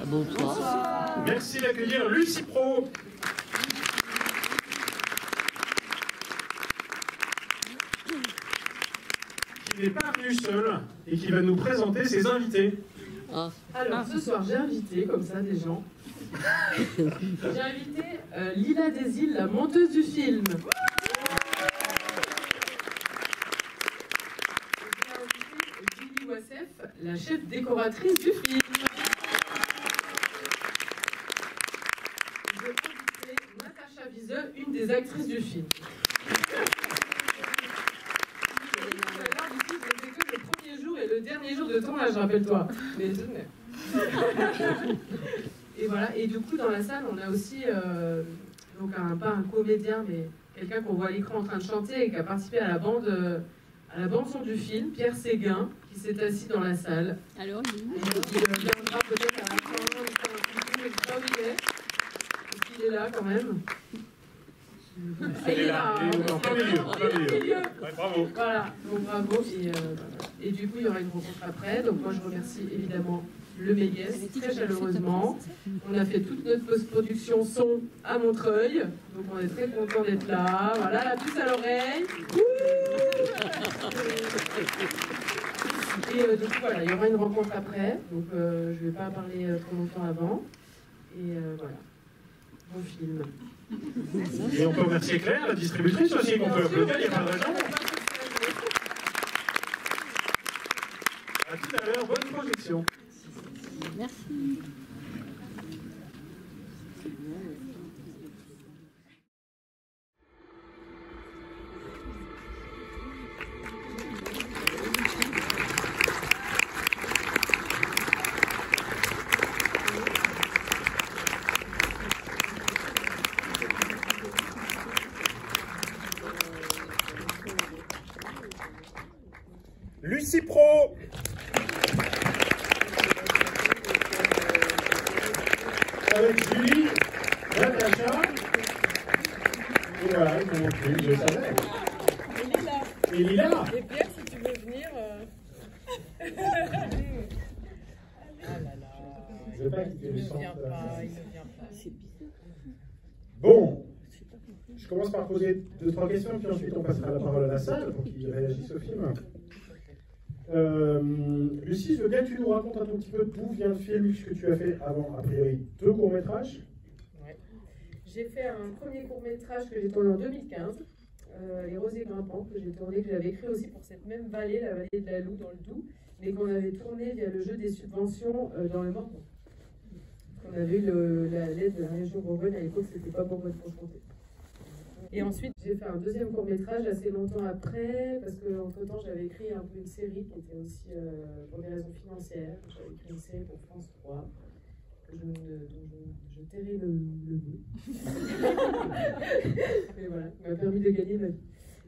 Bonsoir. Merci d'accueillir Lucie Pro. Qui n'est pas venue seule et qui va nous présenter ses invités. Alors ce soir j'ai invité comme ça des gens. J'ai invité Lila Desil, la monteuse du film. J'ai invité Julie Wassef, la chef décoratrice du film. J'ai invité Natacha Viseux, une des actrices du film. Le premier jour et le dernier jour de tournage, rappelle-toi. Mais tout de même. Et voilà, et du coup dans la salle on a aussi donc pas un comédien mais quelqu'un qu'on voit à l'écran en train de chanter et qui a participé à la bande son du film, Pierre Séguin, qui s'est assis dans la salle. Alors, il viendra peut-être à la fin, je ne sais pas où il est. Est-ce qu'il est là quand même? Il est là, il est en plein milieu. Ouais, bravo. Voilà, donc bravo. Et du coup, il y aura une rencontre après. Donc moi, je remercie évidemment le Méguès très chaleureusement. On a fait toute notre post-production son à Montreuil. Donc on est très content d'être là. Voilà, la puce à l'oreille. Et du coup, voilà, il y aura une rencontre après. Donc je ne vais pas parler trop longtemps avant. Et voilà, bon film. Et on peut remercier Claire, la distributrice aussi, qu'on peut applaudir, il n'y a pas de raison. À tout à l'heure, bonne projection. merci. Lucie Pro. Avec Julie, Natacha. Et voilà, ils m'ont pris, je savais. Et Lila. Et Pierre, si tu veux venir. Ah là là. Je veux pas quitter le centre. Il ne vient pas. Bon. Je commence par poser 2-3 questions, puis ensuite on passera la parole à la salle pour qu'ils réagissent au film. Lucie, je veux bien que tu nous racontes un tout petit peu d'où vient le film, puisque tu as fait avant, a priori, 2 courts-métrages. Ouais. J'ai fait un premier court-métrage que j'ai tourné en 2015, Les Rosiers Grimpants, que j'ai tourné, que j'avais écrit aussi pour cette même vallée, la vallée de la Loue dans le Doubs, mais qu'on avait tourné via le jeu des subventions dans le Morvan. On avait eu l'aide de la région Bourgogne, à l'époque c'était pas Bourgogne-Franche-Comté. Et ensuite, j'ai fait un deuxième court-métrage assez longtemps après, parce qu'entre-temps, j'avais écrit un peu une série qui était aussi pour des raisons financières. J'avais écrit une série pour France 3, dont je tairai le nom. Mais voilà, ça m'a permis de gagner ma vie.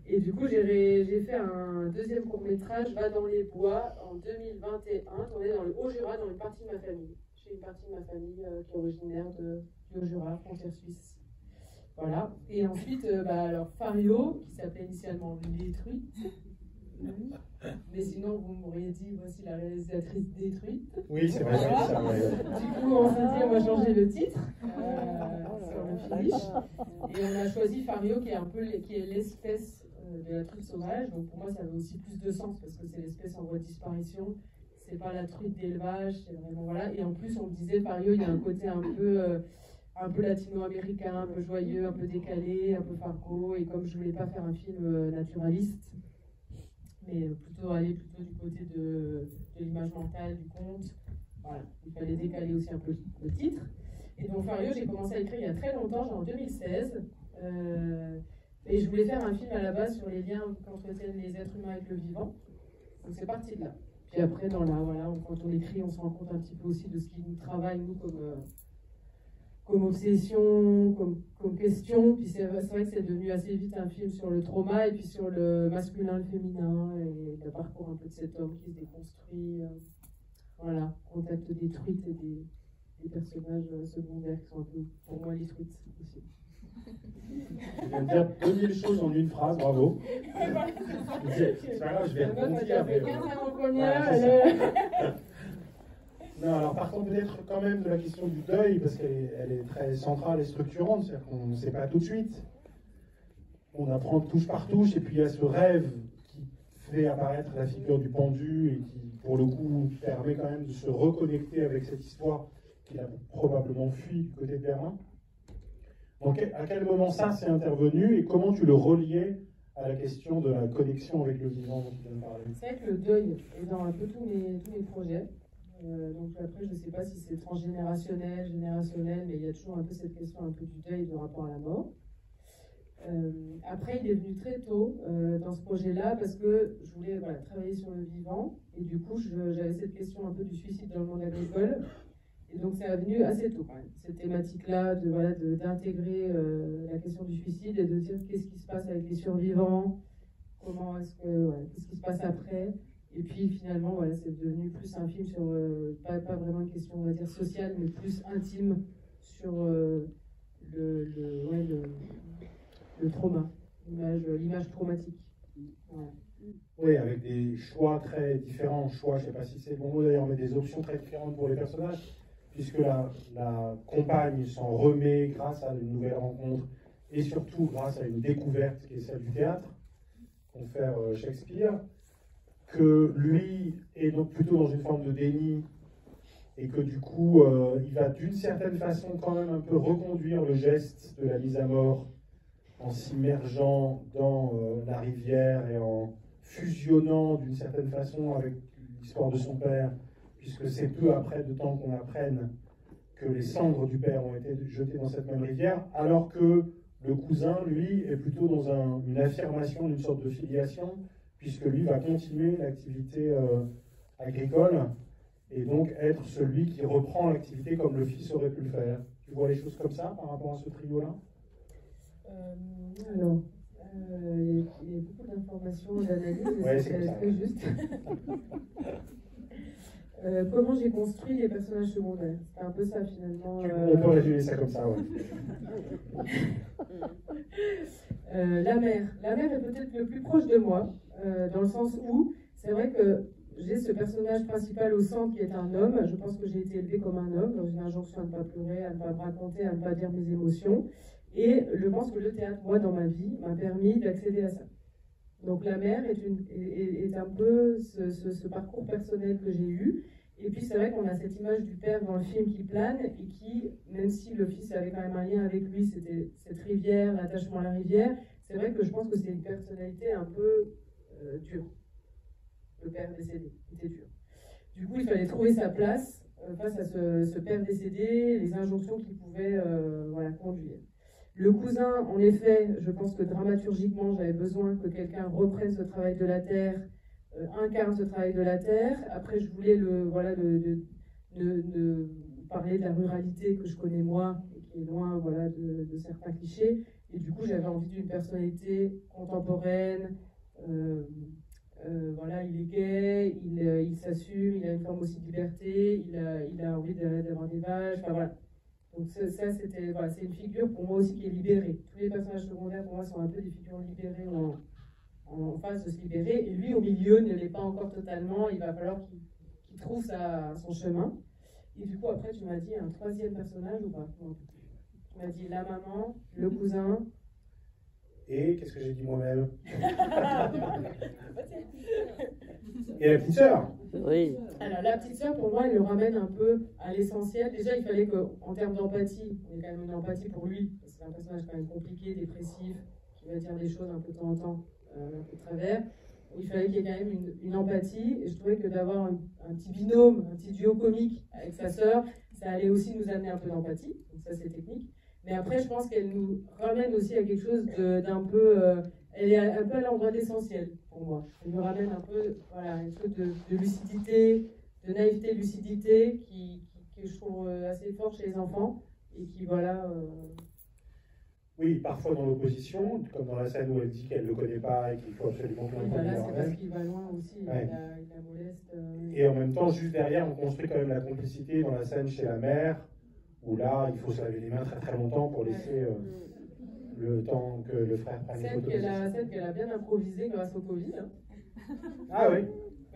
Et du coup, j'ai fait un deuxième court-métrage, Va dans les bois, en 2021, tourné dans le Haut-Jura, dans une partie de ma famille. J'ai une partie de ma famille qui est originaire du Haut-Jura, frontière suisse. Voilà. Et ensuite, alors Fario, qui s'appelait initialement Les Truites. Mais sinon, vous m'auriez dit, voici la réalisatrice Détruite. Oui, c'est vrai. Voilà. Ça, ouais. Du coup, on s'est dit, on va changer le titre sur le finish. Et on a choisi Fario, qui est l'espèce de la truite sauvage. Donc pour moi, ça avait aussi plus de sens, parce que c'est l'espèce en voie de disparition. C'est pas la truite d'élevage, c'est vraiment, voilà. Et en plus, on me disait, Fario, il y a un côté un peu latino-américain, un peu joyeux, un peu décalé, un peu fargo. Et comme je voulais pas faire un film naturaliste, mais plutôt aller du côté de l'image mentale, du conte, voilà. Il fallait décaler aussi un peu le titre. Et donc Fario, j'ai commencé à écrire il y a très longtemps, genre en 2016. Et je voulais faire un film à la base sur les liens qu'entretiennent les êtres humains avec le vivant. Donc c'est parti de là. Puis après, quand on écrit, on se rend compte un petit peu aussi de ce qui nous travaille, nous, comme obsession, comme question. Puis c'est vrai que c'est devenu assez vite un film sur le trauma et puis sur le masculin, le féminin, et le parcours un peu de cet homme qui se déconstruit. Voilà, contact des truites et des personnages secondaires qui sont un peu, pour moi, les truites aussi. Je viens de dire 2000 choses en une phrase, bravo. C'est pas grave, je vais rebondir. Non, alors partons peut-être quand même de la question du deuil, parce qu'elle est très centrale et structurante, c'est-à-dire qu'on ne sait pas tout de suite. On apprend touche par touche, et puis il y a ce rêve qui fait apparaître la figure du pendu, et qui, pour le coup, permet quand même de se reconnecter avec cette histoire qu'il a probablement fui du côté de Berlin. Donc à quel moment ça s'est intervenu, et comment tu le reliais à la question de la connexion avec le vivant dont tu viens de parler? C'est vrai que le deuil est dans un peu tous mes projets. Donc après, je ne sais pas si c'est transgénérationnel, générationnel, mais il y a toujours un peu cette question un peu du deuil de rapport à la mort. Après, il est venu très tôt dans ce projet-là parce que je voulais travailler sur le vivant et du coup, j'avais cette question un peu du suicide dans le monde agricole. Et donc, ça est venu assez tôt quand même, cette thématique-là d'intégrer la question du suicide et de dire qu'est-ce qui se passe avec les survivants, qu'est-ce qui se passe après. Et puis finalement, c'est devenu plus un film sur, pas vraiment une question, on va dire, sociale, mais plus intime sur le trauma, l'image traumatique. Voilà. Oui, avec des choix très différents. Choix, je ne sais pas si c'est le bon mot d'ailleurs, mais des options très différentes pour les personnages, puisque la compagne s'en remet grâce à une nouvelle rencontre et surtout grâce à une découverte qui est celle du théâtre, confère Shakespeare. Que lui est donc plutôt dans une forme de déni et que du coup, il va d'une certaine façon quand même un peu reconduire le geste de la mise à mort en s'immergeant dans la rivière et en fusionnant d'une certaine façon avec l'histoire de son père, puisque c'est peu après de temps qu'on apprenne que les cendres du père ont été jetées dans cette même rivière, alors que le cousin, lui, est plutôt dans une affirmation d'une sorte de filiation, puisque lui va continuer l'activité agricole et donc être celui qui reprend l'activité comme le fils aurait pu le faire. Tu vois les choses comme ça par rapport à ce trio-là? Alors, il y a beaucoup d'informations et d'analyses, ouais, c'est très juste. Comment j'ai construit les personnages secondaires? C'est un peu ça finalement. On peut résumer ça comme ça, ouais. La mère est peut-être le plus proche de moi, dans le sens où c'est vrai que j'ai ce personnage principal au centre qui est un homme. Je pense que j'ai été élevée comme un homme, dans une injonction à ne pas pleurer, à ne pas me raconter, à ne pas dire mes émotions. Et je pense que le théâtre, moi, dans ma vie, m'a permis d'accéder à ça. Donc la mère est un peu ce parcours personnel que j'ai eu. Et puis c'est vrai qu'on a cette image du père dans le film qui plane et qui, même si le fils avait quand même un lien avec lui, c'était cette rivière, l'attachement à la rivière, c'est vrai que je pense que c'est une personnalité un peu dure. Le père décédé était dur. Du coup, il fallait trouver sa place face à ce père décédé, les injonctions qu'il pouvait conduire. Le cousin, en effet, je pense que dramaturgiquement, j'avais besoin que quelqu'un reprenne ce travail de la terre, incarne ce travail de la terre. Après, je voulais parler de la ruralité que je connais moi, et qui est loin de certains clichés. Et du coup, j'avais envie d'une personnalité contemporaine. Il est gay, il s'assume, il a une forme aussi de liberté, il a envie d'avoir des vaches. Enfin, voilà. Donc ça, c'est une figure pour moi aussi qui est libérée. Tous les personnages secondaires pour moi sont un peu des figures libérées en phase de se libérer. Et lui au milieu ne l'est pas encore totalement. Il va falloir qu'il trouve son chemin. Et du coup après tu m'as dit un troisième personnage ou pas? Non. Tu m'as dit la maman, le cousin. Et qu'est-ce que j'ai dit moi-même? Et la petite sœur? Oui. Alors la petite sœur, pour moi, elle le ramène un peu à l'essentiel. Déjà, il fallait qu'en termes d'empathie, on ait quand même une empathie pour lui. C'est un personnage quand même compliqué, dépressif, qui va dire des choses un peu de temps en temps, un peu de travers. Il fallait qu'il y ait quand même une empathie. Et je trouvais que d'avoir un petit binôme, un petit duo comique avec sa sœur, ça allait aussi nous amener un peu d'empathie. Donc ça, c'est technique. Mais après, je pense qu'elle nous ramène aussi à quelque chose d'un peu... elle est un peu à l'endroit de l'essentiel, pour moi. Elle nous ramène un peu une chose de lucidité, de naïveté, lucidité, que je trouve assez fort chez les enfants. Et qui, Oui, parfois dans l'opposition, comme dans la scène où elle dit qu'elle ne le connaît pas et qu'il faut absolument qu'on le connaisse. C'est parce qu'il va loin aussi, ouais. il la moleste. Et en même temps, juste derrière, on construit quand même la complicité dans la scène chez la mère, où là, il faut se laver les mains très très longtemps pour laisser le temps que le frère prenne les photos. Scène qu'elle a bien improvisée grâce au Covid. Hein. Ah oui.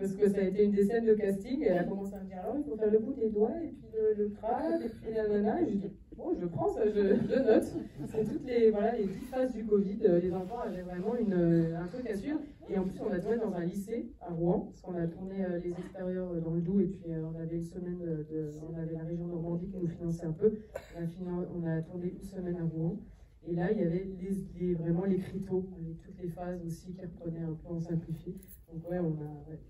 Parce que ça a été une des scènes de casting, et elle a commencé à me dire alors il faut faire le bout des doigts, et puis le crâne, et puis la nana. Et je dis bon, je prends ça, je note. C'est toutes les 10 phases du Covid. Les enfants avaient vraiment un truc à suivre. Et en plus, on a tourné dans un lycée à Rouen, parce qu'on a tourné les extérieurs dans le Doubs, et puis on avait une semaine on avait la région Normandie qui nous finançait un peu. On a tourné une semaine à Rouen. Et là, il y avait vraiment les criteaux, avec toutes les phases aussi qui reprenaient un peu en simplifié. Donc ouais, on a... Ouais.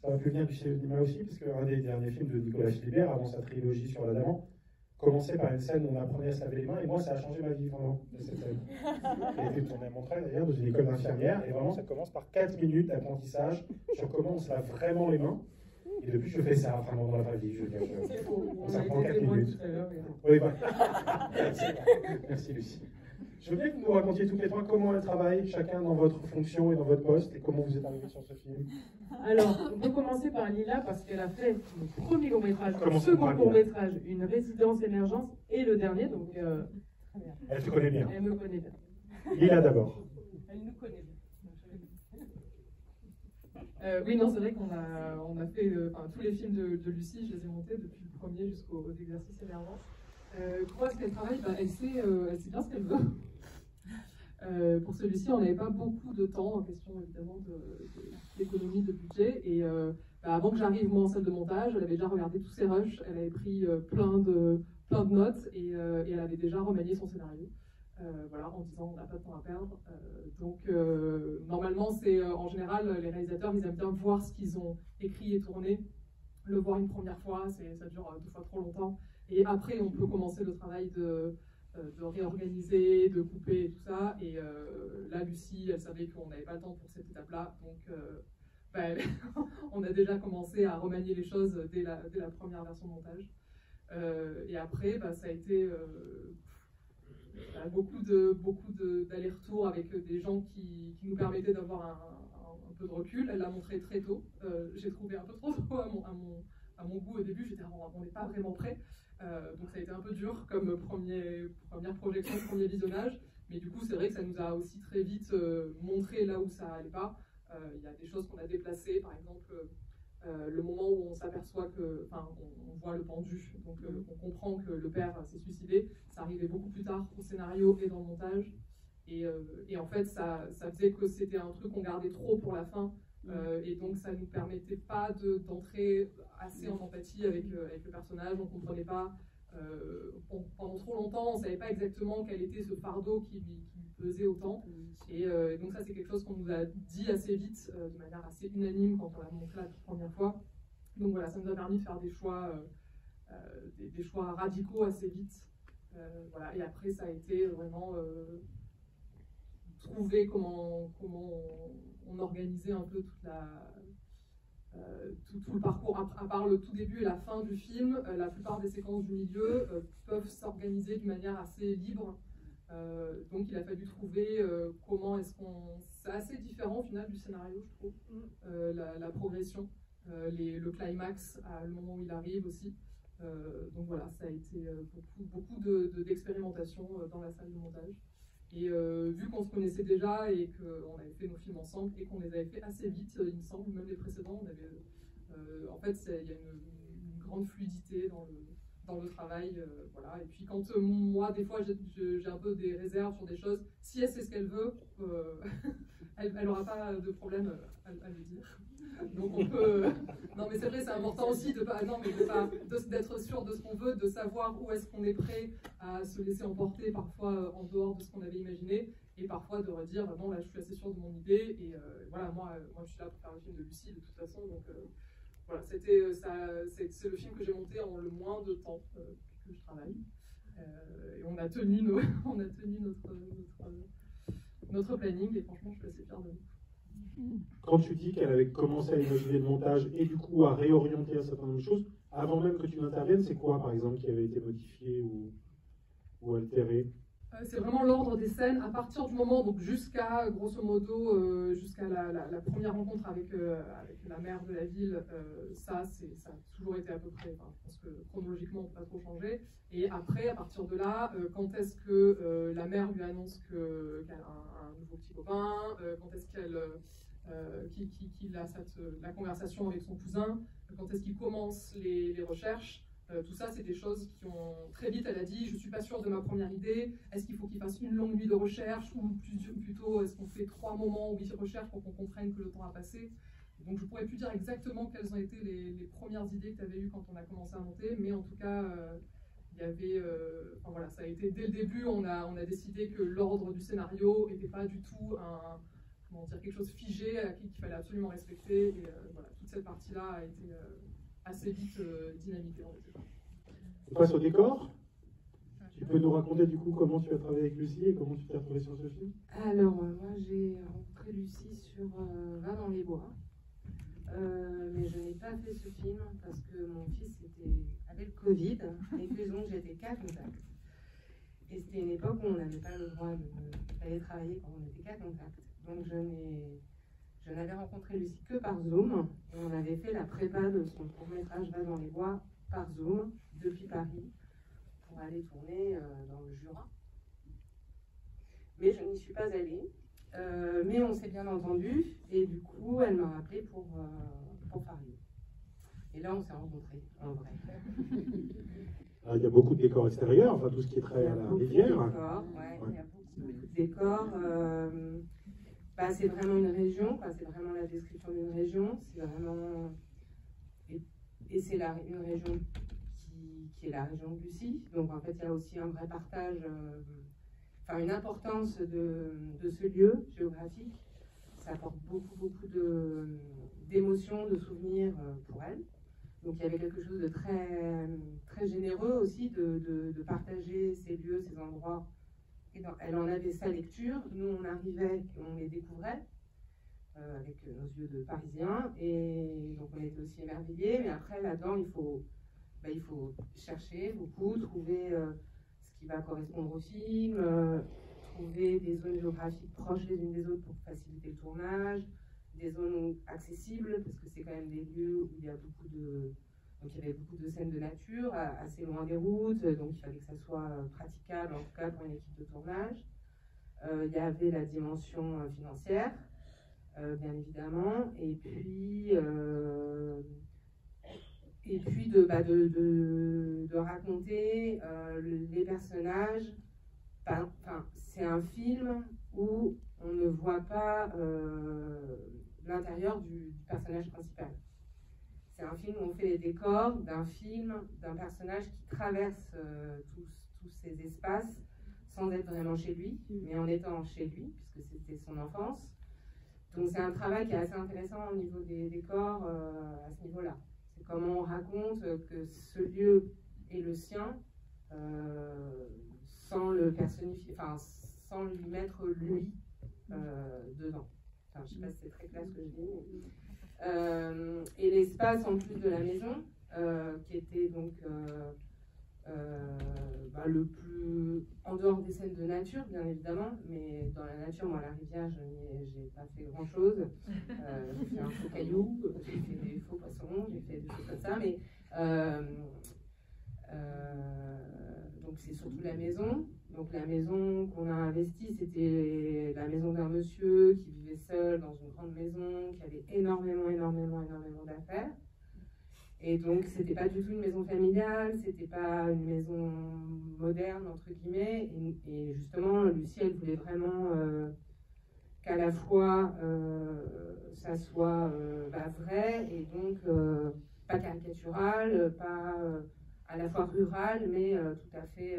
Ça va plus venir du cinéma aussi, parce qu'un des derniers films de Nicolas Philibert, avant sa trilogie sur l'Adamant, commençait par une scène où on apprenait à se laver les mains, et moi, ça a changé ma vie, vraiment, de cette scène. Qui a été tournée à Montreuil, d'ailleurs, dans une école d'infirmière, et vraiment, ça commence par 4 minutes d'apprentissage sur comment on se lave vraiment les mains. Et depuis, je fais ça, vraiment, dans la vraie vie. Ça prend 4 minutes. Oui, voilà. Merci, Lucie. Je veux bien que vous nous racontiez toutes les trois comment elles travaillent, chacun dans votre fonction et dans votre poste, et comment vous êtes arrivés sur ce film. Alors, on peut commencer par Lila, parce qu'elle a fait le premier court-métrage, le second court-métrage, une résidence émergence, et le dernier, donc... Elle te connaît bien. Elle me connaît bien. Lila d'abord. Elle nous connaît bien. Oui, non, c'est vrai qu'on a fait tous les films de Lucie, je les ai montés depuis le premier jusqu'aux exercices émergents. Comment est-ce qu'elle travaille? Elle sait bien ce qu'elle veut. Pour celui-ci, on n'avait pas beaucoup de temps, en question évidemment d'économie, de budget. Et avant que j'arrive moi en salle de montage, elle avait déjà regardé tous ses rushs, elle avait pris plein de notes et elle avait déjà remanié son scénario. Voilà, en disant on n'a pas de temps à perdre. Normalement, c'est en général, les réalisateurs, ils aiment bien voir ce qu'ils ont écrit et tourné, le voir une première fois, ça dure 2 fois trop longtemps. Et après, on peut commencer le travail de réorganiser, de couper et tout ça. Et là, Lucie, elle savait qu'on n'avait pas le temps pour cette étape-là. Donc, on a déjà commencé à remanier les choses dès la première version de montage. Et après, ça a été beaucoup d'allers-retours avec des gens qui nous permettaient d'avoir un peu de recul. Elle l'a montré très tôt. J'ai trouvé un peu trop tôt à mon goût au début. J'étais on n'est pas vraiment prêt. Donc ça a été un peu dur comme première projection, premier visionnage. Mais du coup, c'est vrai que ça nous a aussi très vite montré là où ça allait pas. Il y a des choses qu'on a déplacées, par exemple le moment où on s'aperçoit on voit le pendu, donc on comprend que le père s'est suicidé. Ça arrivait beaucoup plus tard au scénario et dans le montage. Et en fait, ça faisait que c'était un truc qu'on gardait trop pour la fin. Et donc ça ne nous permettait pas d'entrer assez en empathie avec le personnage. On ne comprenait pas. Pendant trop longtemps, on ne savait pas exactement quel était ce fardeau qui lui pesait autant. Et donc ça, c'est quelque chose qu'on nous a dit assez vite, de manière assez unanime quand on l'a montré la toute première fois. Donc voilà, ça nous a permis de faire des choix radicaux assez vite. Voilà. Et après, ça a été vraiment trouver comment on organisait un peu tout le parcours. À part le tout début et la fin du film, la plupart des séquences du milieu peuvent s'organiser d'une manière assez libre. Donc il a fallu trouver comment est-ce qu'on... C'est assez différent au final du scénario, je trouve, la progression, le climax, le moment où il arrive aussi. Donc voilà, ça a été beaucoup d'expérimentation dans la salle de montage. Et vu qu'on se connaissait déjà et qu'on avait fait nos films ensemble et qu'on les avait fait assez vite, il me semble, même les précédents, on avait, en fait, il y a une grande fluidité dans le travail. Voilà. Et puis quand moi, des fois, j'ai un peu des réserves sur des choses, si elle sait ce qu'elle veut, elle n'aura pas de problème à le dire. Donc on peut... Non mais c'est vrai, c'est important aussi d'être sûr de ce qu'on veut, de savoir où est-ce qu'on est prêt à se laisser emporter parfois en dehors de ce qu'on avait imaginé, et parfois de redire non là je suis assez sûre de mon idée, et voilà, moi je suis là pour faire le film de Lucie de toute façon, donc voilà, c'est le film que j'ai monté en le moins de temps que je travaille, et on a tenu notre planning, et franchement je suis assez fière de nous. Quand tu dis qu'elle avait commencé à imaginer le montage et du coup à réorienter un certain nombre de choses, avant même que tu n'interviennes, c'est quoi par exemple qui avait été modifié ou altéré? C'est vraiment l'ordre des scènes à partir du moment, donc jusqu'à grosso modo, jusqu'à la première rencontre avec la maire de la ville. Ça a toujours été à peu près, enfin, je pense que chronologiquement on ne peut pas trop changer. Et après, à partir de là, quand est-ce que la mère lui annonce qu'elle a un nouveau petit copain, quand est-ce qu'elle qu'il a la conversation avec son cousin, quand est-ce qu'il commence les recherches. Tout ça, c'est des choses qui ont... Très vite, elle a dit, je ne suis pas sûre de ma première idée, est-ce qu'il faut qu'il fasse une longue nuit de recherche, ou plutôt, est-ce qu'on fait 3 moments où il recherche pour qu'on comprenne que le temps a passé. Donc je ne pourrais plus dire exactement quelles ont été les premières idées que tu avais eues quand on a commencé à monter, mais en tout cas, il y avait... enfin, voilà, ça a été, dès le début, on a décidé que l'ordre du scénario n'était pas du tout comment dire, quelque chose figé qu'il fallait absolument respecter, et voilà, toute cette partie-là a été... assez vite dynamité, on va dire. On passe au décor. Tu peux nous raconter du coup comment tu as travaillé avec Lucie et comment tu t'es retrouvée sur ce film? Alors, moi j'ai rencontré Lucie sur Va dans les bois, mais je n'ai pas fait ce film parce que mon fils avait le Covid et que donc j'étais cas contact. Et c'était une époque où on n'avait pas le droit d'aller travailler quand on était cas contact. Donc je n'avais rencontré Lucie que par Zoom, et on avait fait la prépa de son court-métrage Va dans les bois par Zoom, depuis Paris, pour aller tourner dans le Jura. Mais je n'y suis pas allée, mais on s'est bien entendu, et du coup, elle m'a rappelé pour Fario. Et là, on s'est rencontrés, en vrai. Il y a beaucoup de décors extérieurs, enfin tout ce qui est très à la rivière. Il y a beaucoup de décors. C'est vraiment une région, c'est vraiment la description d'une région, c'est vraiment... Et c'est une région qui est la région de Lucie, donc en fait il y a aussi un vrai partage, une importance de ce lieu géographique, ça apporte beaucoup d'émotions, de souvenirs pour elle, donc il y avait quelque chose de très, très généreux aussi de partager ces lieux, ces endroits. Et elle en avait sa lecture, nous on arrivait, on les découvrait avec nos yeux de Parisiens, et donc on était aussi émerveillés, mais après là-dedans il faut chercher beaucoup, trouver ce qui va correspondre au film, trouver des zones géographiques proches les unes des autres pour faciliter le tournage, des zones accessibles, parce que c'est quand même des lieux où il y a donc il y avait beaucoup de scènes de nature, assez loin des routes, donc il fallait que ça soit praticable, en tout cas pour une équipe de tournage. Il y avait la dimension financière, bien évidemment, et puis de raconter les personnages. C'est un film où on ne voit pas l'intérieur du personnage principal. C'est un film où on fait les décors d'un film, d'un personnage qui traverse tous ces espaces sans être vraiment chez lui, mais en étant chez lui, puisque c'était son enfance. Donc c'est un travail qui est assez intéressant au niveau des décors à ce niveau-là. C'est comment on raconte que ce lieu est le sien sans le personnifier, sans lui mettre lui dedans. Je ne sais pas si c'est très clair ce que je dis. Et l'espace en plus de la maison, qui était donc le plus en dehors des scènes de nature, bien évidemment, mais dans la nature, moi, à la rivière, je n'ai pas fait grand chose. J'ai fait un faux caillou, j'ai fait des faux poissons, j'ai fait des choses comme ça, mais donc c'est surtout la maison. Donc la maison qu'on a investie, c'était la maison d'un monsieur qui vivait seul dans une grande maison, qui avait énormément d'affaires. Et donc c'était pas du tout une maison familiale, c'était pas une maison moderne entre guillemets. Et justement, Lucie, elle voulait vraiment qu'à la fois ça soit vrai et donc pas caricatural, pas à la fois rural, mais tout à fait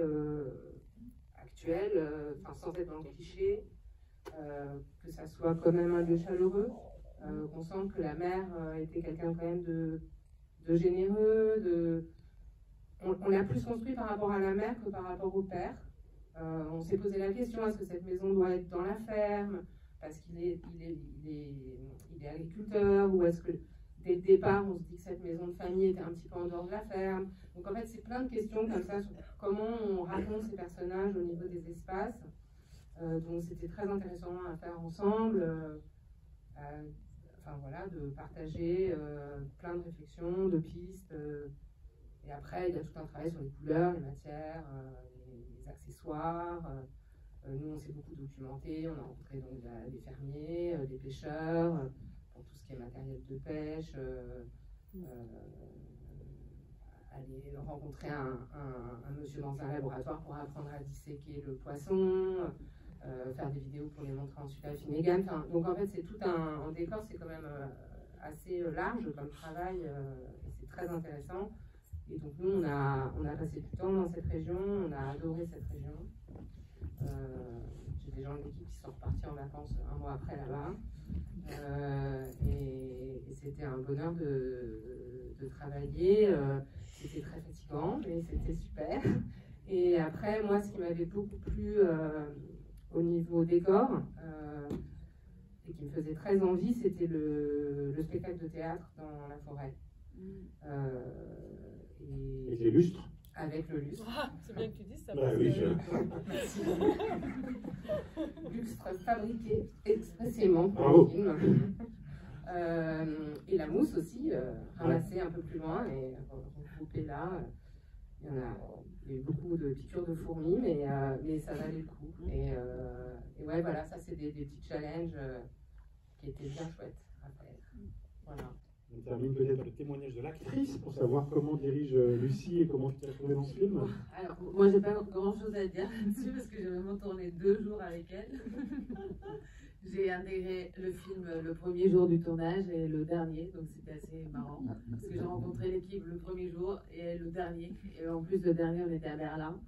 actuel, sans être dans le cliché, que ça soit quand même un lieu chaleureux, qu'on sente que la mère était quelqu'un quand même de généreux, on l'a plus construit par rapport à la mère que par rapport au père. On s'est posé la question, est-ce que cette maison doit être dans la ferme parce qu'il est agriculteur, ou est-ce que dès le départ on se dit que cette maison de famille était un petit peu en dehors de la ferme. Donc en fait c'est plein de questions comme ça sur comment on raconte ces personnages au niveau des espaces. Donc c'était très intéressant à faire ensemble. De partager plein de réflexions, de pistes. Et après, il y a tout un travail sur les couleurs, les matières, les accessoires. Nous, on s'est beaucoup documenté, on a rencontré donc des fermiers, des pêcheurs, pour tout ce qui est matériel de pêche, aller rencontrer un monsieur dans un laboratoire pour apprendre à disséquer le poisson, faire des vidéos pour les montrer ensuite à Finnegan. Enfin, donc en fait, c'est tout un décor, c'est quand même assez large comme travail, et c'est très intéressant. Et donc nous, on a passé du temps dans cette région, on a adoré cette région. J'ai des gens de l'équipe qui sont repartis en vacances un mois après là-bas. Et c'était un bonheur de travailler. C'était très fatigant, mais c'était super. Et après, moi, ce qui m'avait beaucoup plu au niveau décor, et qui me faisait très envie, c'était le spectacle de théâtre dans la forêt. Avec les lustres. Avec le lustre. Ah, c'est bien que tu dises ça. Bah oui, Lustre fabriqué expressément pour Bravo. le film. Et la mousse aussi, ramassée un peu plus loin et regroupée là. Il y a eu beaucoup de piqûres de fourmis, mais ça valait le coup. Et ouais, voilà, ça c'est des petits challenges qui étaient bien chouettes à faire. Voilà. On termine peut-être par le témoignage de l'actrice pour savoir comment dirige Lucie et comment tu t'es retrouvée dans ce film. Alors, moi, j'ai pas grand-chose à dire là-dessus parce que j'ai vraiment tourné 2 jours avec elle. J'ai intégré le film le premier jour du tournage et le dernier, donc c'était assez marrant parce que j'ai rencontré l'équipe le premier jour et elle le dernier. Et en plus, le dernier, on était à Berlin.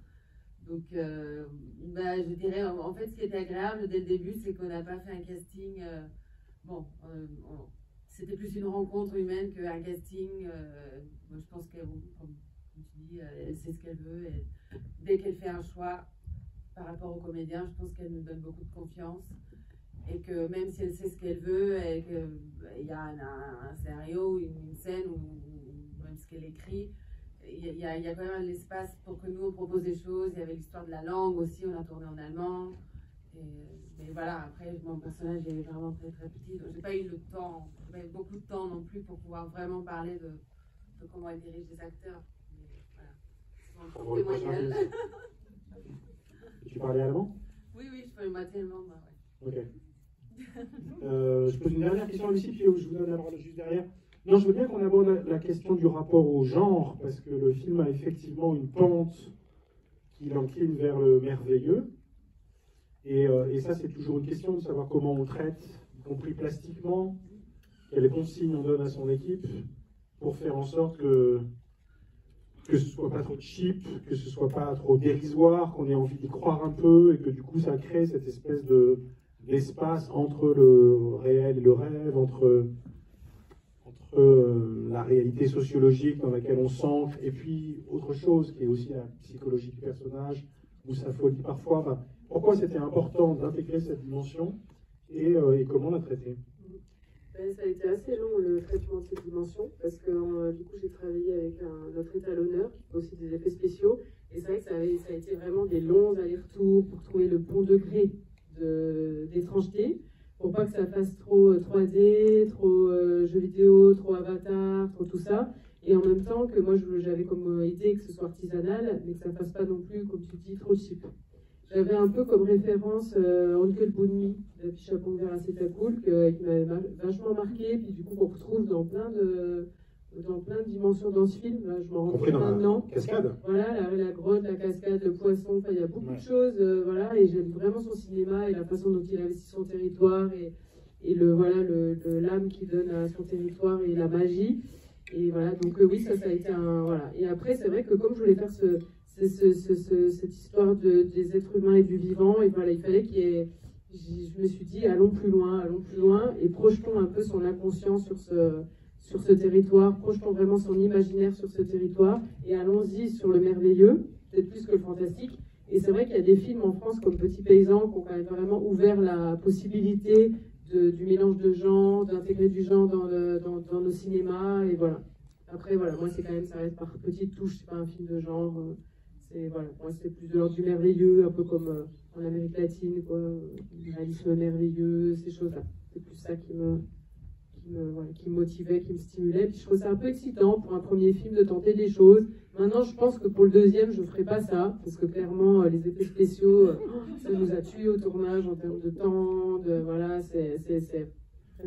Donc, je dirais, en fait, ce qui était agréable dès le début, c'est qu'on n'a pas fait un casting. C'était plus une rencontre humaine qu'un casting. Moi, je pense qu'elle, comme tu dis, elle sait ce qu'elle veut. Et dès qu'elle fait un choix par rapport aux comédiens, je pense qu'elle nous donne beaucoup de confiance. Et que même si elle sait ce qu'elle veut, et qu'il y a un scénario, une scène, ou même ce qu'elle écrit, il y a quand même l'espace pour que nous on propose des choses. Il y avait l'histoire de la langue aussi, on a tourné en allemand. Mais voilà, après, mon personnage est vraiment très très petit, donc j'ai pas eu le temps, pas eu beaucoup de temps non plus pour pouvoir vraiment parler de comment elle dirige les acteurs. Mais voilà, c'est mon témoignage. Tu parlais allemand? Oui, je parle moitié allemand, bah ouais. Ok. Je pose une dernière question à Lucie, puis je vous donne la parole juste derrière. Non, je veux bien qu'on aborde la question du rapport au genre, parce que le film a effectivement une pente qui l'encline vers le merveilleux. Et ça, c'est toujours une question de savoir comment on traite, y compris plastiquement, quelles consignes on donne à son équipe pour faire en sorte que ce soit pas trop cheap, que ce soit pas trop dérisoire, qu'on ait envie d'y croire un peu, et que du coup, ça crée cette espèce d'espace entre le réel et le rêve, entre la réalité sociologique dans laquelle on s'ancre, et puis autre chose qui est aussi la psychologie du personnage, ou sa folie parfois. Enfin, pourquoi c'était important d'intégrer cette dimension et comment la traiter? Ça a été assez long le traitement de cette dimension parce que du coup j'ai travaillé avec notre étalonneur qui fait aussi des effets spéciaux et c'est vrai que ça a été vraiment des longs allers-retours pour trouver le bon degré d'étrangeté pour pas que ça fasse trop 3D, trop jeux vidéo, trop avatar, trop tout ça. Et en même temps que moi j'avais comme idée que ce soit artisanal, mais que ça ne fasse pas non plus, comme tu dis, trop cheap. J'avais un peu comme référence Onkel Bonny de Chapeau vert Acétacool, qui m'avait vachement marqué, puis du coup qu'on retrouve dans plein de dimensions dans ce film. Là, je m'en rends compte maintenant. Cascade. Voilà, la grotte, la cascade, le poisson, il y a beaucoup de choses, voilà, et j'aime vraiment son cinéma et la façon dont il investit son territoire et l'âme qu'il donne à son territoire et la magie. Et voilà, donc oui, ça a été voilà. Et après, c'est vrai que comme je voulais faire cette histoire des êtres humains et du vivant, et voilà, il fallait je me suis dit, allons plus loin, et projetons un peu son inconscient sur ce territoire, projetons vraiment son imaginaire sur ce territoire, et allons-y sur le merveilleux, peut-être plus que le fantastique. Et c'est vrai qu'il y a des films en France comme Petit Paysan qui ont quand même vraiment ouvert la possibilité du mélange de genres, d'intégrer du genre dans nos cinémas, et voilà. Après, voilà, moi, c'est quand même, ça reste par petites touches, c'est pas un film de genre. Voilà, moi, c'est plus de l'ordre du merveilleux, un peu comme en Amérique latine, quoi, le réalisme merveilleux, ces choses-là. C'est plus ça qui qui me motivait, qui me stimulait. Puis je trouvais ça un peu excitant pour un premier film de tenter des choses. Maintenant, je pense que pour le deuxième, je ne ferai pas ça, parce que clairement, les effets spéciaux, ça nous a tués au tournage en termes de temps, voilà, c'est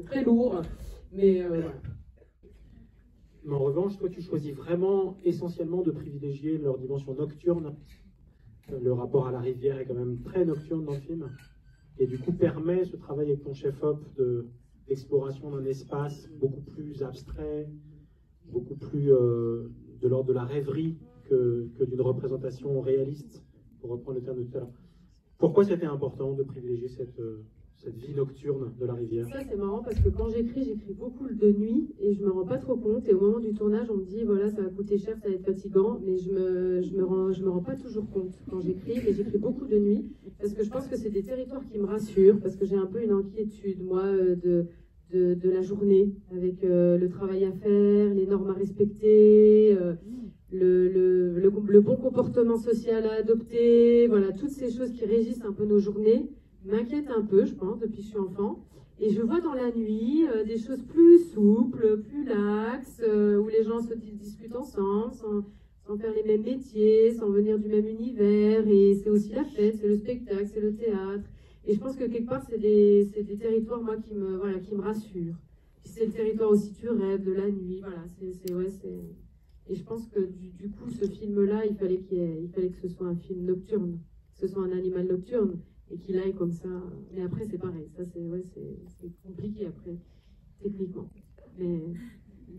très lourd. Mais voilà. Mais en revanche, toi, tu choisis vraiment essentiellement de privilégier leur dimension nocturne. Le rapport à la rivière est quand même très nocturne dans le film. Et du coup, permet ce travail avec ton chef-op d'exploration d'un espace beaucoup plus abstrait, beaucoup plus de l'ordre de la rêverie que d'une représentation réaliste, pour reprendre le terme de tout à l'heure. Pourquoi c'était important de privilégier cette vie nocturne de la rivière? Ça, c'est marrant parce que quand j'écris beaucoup de nuit et je me rends pas trop compte. Et au moment du tournage, on me dit voilà, ça va coûter cher, ça va être fatigant, mais je me rends pas toujours compte quand j'écris. Mais j'écris beaucoup de nuit parce que je pense que c'est des territoires qui me rassurent, parce que j'ai un peu une inquiétude, moi, de la journée, avec le travail à faire, les normes à respecter, le bon comportement social à adopter, voilà, toutes ces choses qui régissent un peu nos journées m'inquiètent un peu, je pense, depuis que je suis enfant. Et je vois dans la nuit des choses plus souples, plus laxes, où les gens se discutent ensemble, sans faire les mêmes métiers, sans venir du même univers. Et c'est aussi la fête, c'est le spectacle, c'est le théâtre. Et je pense que quelque part, c'est des territoires, moi, qui me rassurent. Puis c'est le territoire aussi du rêve, de la nuit, voilà. Et je pense que du coup, ce film-là, il fallait que ce soit un film nocturne, que ce soit un animal nocturne, et qu'il aille comme ça. Mais après, c'est pareil. Ça, c'est compliqué après, techniquement. Mais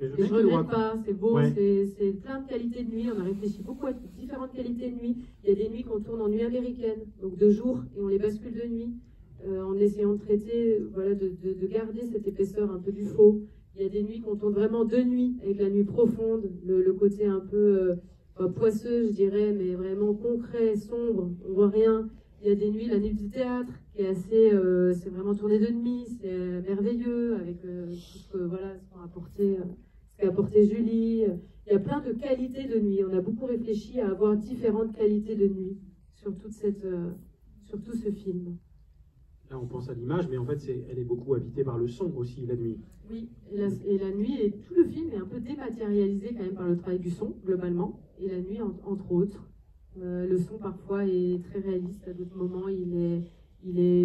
je regrette pas, c'est beau, ouais. C'est plein de qualités de nuit. On a réfléchi beaucoup à différentes qualités de nuit. Il y a des nuits qu'on tourne en nuit américaine, donc de jour, et on les bascule de nuit, en essayant de traiter, voilà, de garder cette épaisseur un peu du faux. Il y a des nuits qu'on tourne vraiment de nuit, avec la nuit profonde, le côté un peu poisseux, je dirais, mais vraiment concret, sombre, on voit rien. Il y a des nuits, la nuit du théâtre, qui est assez, c'est vraiment tourné de nuit, c'est merveilleux, avec tout ce qu'a apporté Julie. Il y a plein de qualités de nuit. On a beaucoup réfléchi à avoir différentes qualités de nuit sur tout ce film. Là, on pense à l'image, mais en fait, elle est beaucoup habitée par le son aussi, la nuit. Oui, et la nuit, et tout le film est un peu dématérialisé quand même par le travail du son, globalement, et la nuit, entre autres. Le son parfois est très réaliste, à d'autres moments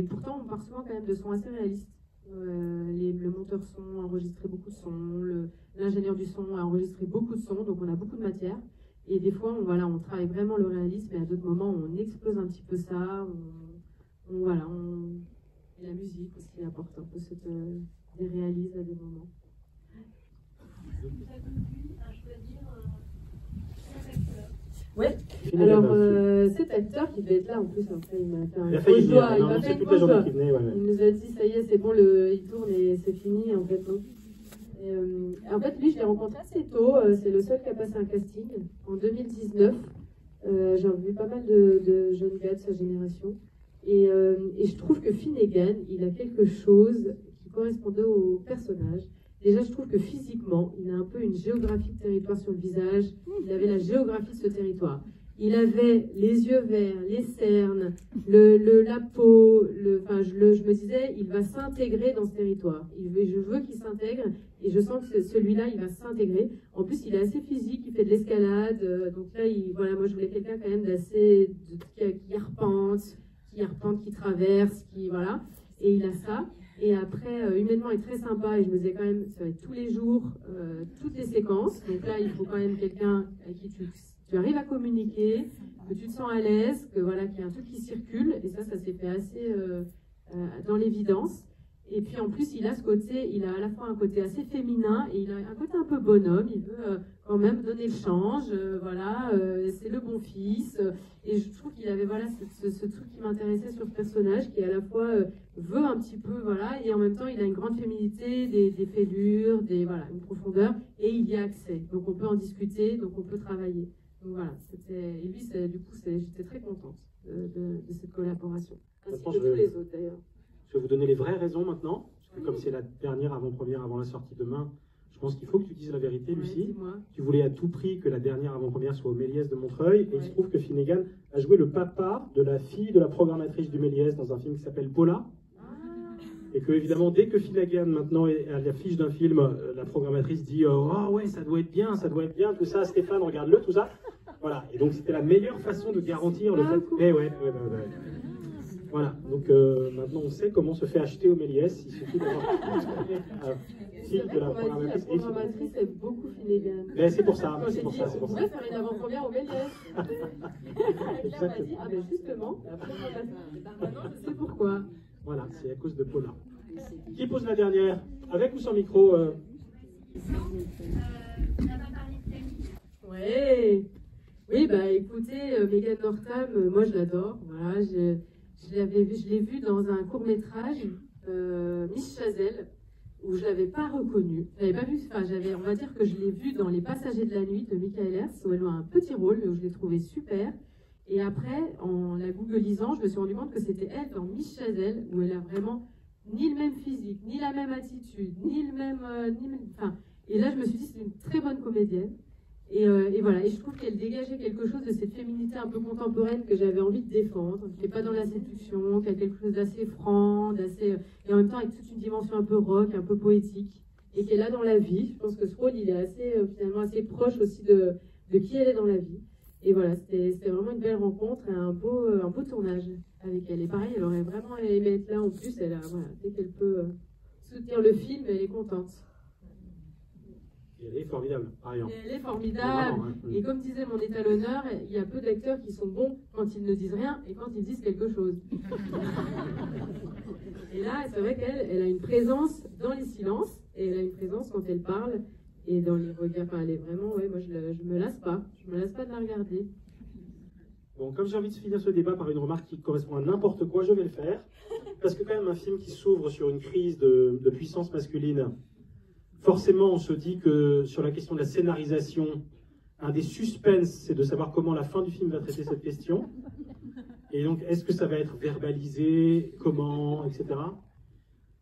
pourtant on part souvent quand même de sons assez réalistes. Le monteur son a enregistré beaucoup de sons, l'ingénieur du son a enregistré beaucoup de sons, donc on a beaucoup de matière. Et des fois on travaille vraiment le réalisme, et à d'autres moments on explose un petit peu ça. Et la musique aussi apporte un peu des réalismes à des moments. Oui, alors cet acteur qui devait être là en plus, après il m'a fait un gros joie, il m'a fait une grosse joie. Il nous a dit ça y est, c'est bon, il tourne et c'est fini en fait. En fait, lui je l'ai rencontré assez tôt, c'est le seul qui a passé un casting en 2019. J'ai vu pas mal de jeunes gars de sa génération. Et je trouve que Finnegan, il a quelque chose qui correspondait au personnage. Déjà, je trouve que physiquement, il a un peu une géographie de territoire sur le visage. Il avait la géographie de ce territoire. Il avait les yeux verts, les cernes, la peau. Je me disais, il va s'intégrer dans ce territoire. Je veux qu'il s'intègre et je sens que celui-là, il va s'intégrer. En plus, il est assez physique, il fait de l'escalade. Donc là, moi, je voulais quelqu'un quand même qui arpente, qui traverse, voilà. Et il a ça. Et après, humainement, il est très sympa. Et je me disais quand même, ça va être tous les jours, toutes les séquences. Donc là, il faut quand même quelqu'un avec qui tu arrives à communiquer, que tu te sens à l'aise, qu'il y a un truc qui circule. Et ça s'est fait assez dans l'évidence. Et puis en plus, il a à la fois un côté assez féminin et il a un côté un peu bonhomme. Il veut quand même donner le change, c'est le bon fils. Et je trouve qu'il avait ce truc qui m'intéressait sur ce personnage, qui à la fois veut un petit peu, et en même temps il a une grande féminité, des fêlures, une profondeur, et il y a accès. Donc on peut en discuter, donc on peut travailler. Donc voilà, et lui, j'étais très contente de cette collaboration. Ainsi que tous les autres d'ailleurs. Je vais vous donner les vraies raisons maintenant, parce que comme c'est la dernière avant-première avant la sortie demain, je pense qu'il faut que tu dises la vérité, Lucie. Tu voulais à tout prix que la dernière avant-première soit au Méliès de Montreuil, et il se trouve que Finnegan a joué le papa de la fille de la programmatrice du Méliès dans un film qui s'appelle Paula. Et que, évidemment, dès que Finnegan, maintenant, est à l'affiche d'un film, la programmatrice dit « Oh ouais, ça doit être bien, tout ça, Stéphane, regarde-le, tout ça. » Voilà, et donc c'était la meilleure façon de garantir le fait... Eh ouais. Voilà, donc maintenant on sait comment se fait acheter au Méliès, il suffit d'avoir un film de la programmatrice. La programmatrice aime beaucoup Finnegan. Mais c'est pour ça, Quand c'est j'ai pour dit, ça, c'est on pour ça. pourrait faire une avant-première au Méliès. Claire m'a dit, ah ben justement, la programmatrice, je sais pourquoi. Voilà, c'est à cause de Paula. Qui pose la dernière? Avec ou sans micro Ouais. Oui, bah écoutez, Megan Northam, moi je l'adore. Voilà, je l'ai vue dans un court-métrage, Miss Chazelle, où je l'avais pas reconnue. Je l'avais pas vu, enfin, on va dire que je l'ai vue dans Les Passagers de la nuit de Michael Ers, où elle a un petit rôle, mais où je l'ai trouvée super. Et après, en la googlisant, je me suis rendu compte que c'était elle dans Miss Chazelle, où elle a vraiment ni le même physique, ni la même attitude, ni le même... enfin, et là, je me suis dit, c'est une très bonne comédienne. Et voilà, et je trouve qu'elle dégageait quelque chose de cette féminité un peu contemporaine que j'avais envie de défendre, qui n'est pas dans la séduction, qui a quelque chose d'assez franc, d'assez... et en même temps avec toute une dimension un peu rock, un peu poétique, et qui est là dans la vie. Je pense que ce rôle, il est assez, finalement assez proche aussi de qui elle est dans la vie. Et voilà, c'était vraiment une belle rencontre et un beau tournage avec elle. Et pareil, elle aurait vraiment aimé être là en plus. Elle a, voilà, dès qu'elle peut soutenir le film, elle est contente. Elle est formidable, par ailleurs. Elle est formidable. Et comme disait mon étalonneur, il y a peu d'acteurs qui sont bons quand ils ne disent rien et quand ils disent quelque chose. Et là, c'est vrai qu'elle a une présence dans les silences et elle a une présence quand elle parle. Et dans les regards, enfin, elle est vraiment, ouais, moi je me lasse pas. Je me lasse pas de la regarder. Bon, comme j'ai envie de finir ce débat par une remarque qui correspond à n'importe quoi, je vais le faire. Parce que quand même, un film qui s'ouvre sur une crise de puissance masculine, forcément, on se dit que sur la question de la scénarisation, un des suspens, c'est de savoir comment la fin du film va traiter cette question. Et donc, est-ce que ça va être verbalisé, comment, etc.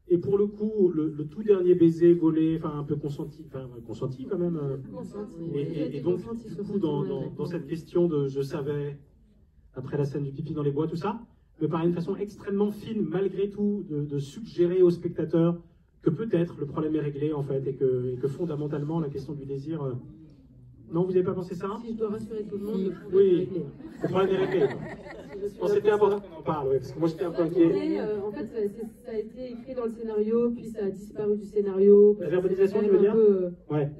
Et pour le coup, le tout dernier baiser volé, enfin un peu consenti quand même. Et donc, du coup, dans cette question de je savais, après la scène du pipi dans les bois, tout ça, me paraît une façon extrêmement fine, malgré tout, de suggérer au spectateur que peut-être le problème est réglé, en fait, et que fondamentalement, la question du désir... Non, vous n'avez pas pensé ça? Si je dois rassurer tout le monde, le problème est réglé. C'était important qu'on en parle, parce que moi j'étais un peu inquiet. En fait, ça a été écrit dans le scénario, puis ça a disparu du scénario. La verbalisation, tu veux dire? Ouais.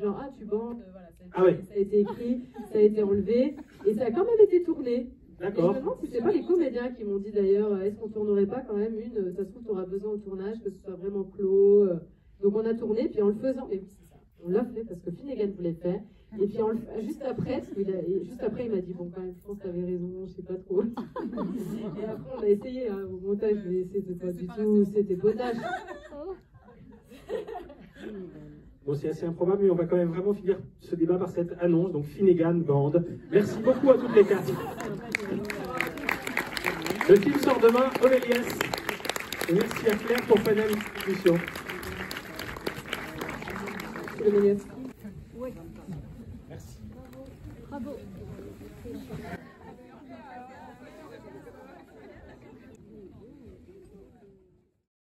Genre, ah, tu bandes, voilà. Ça a été écrit, ça a été enlevé, et ça a quand même été tourné. D'accord. Et je me demande si c'est pas les comédiens qui m'ont dit d'ailleurs, est-ce qu'on tournerait pas quand même une, ça se trouve, tu auras besoin au tournage, que ce soit vraiment clos. Donc on a tourné, puis en le faisant, et c'est ça, on l'a fait parce que Finnegan voulait le faire. Et puis juste après, il m'a dit, bon, quand même, je pense que tu avais raison, je sais pas trop. Et après, on a essayé au montage, mais c'était pas du tout, c'était potage. Bon, c'est assez improbable, mais on va quand même vraiment finir ce débat par cette annonce. Donc, Finnegan Band. Merci beaucoup à toutes les quatre. Le film sort demain au Méliès. Et merci à Claire pour faire la discussion. Le Méliès. Oui. Merci. Bravo.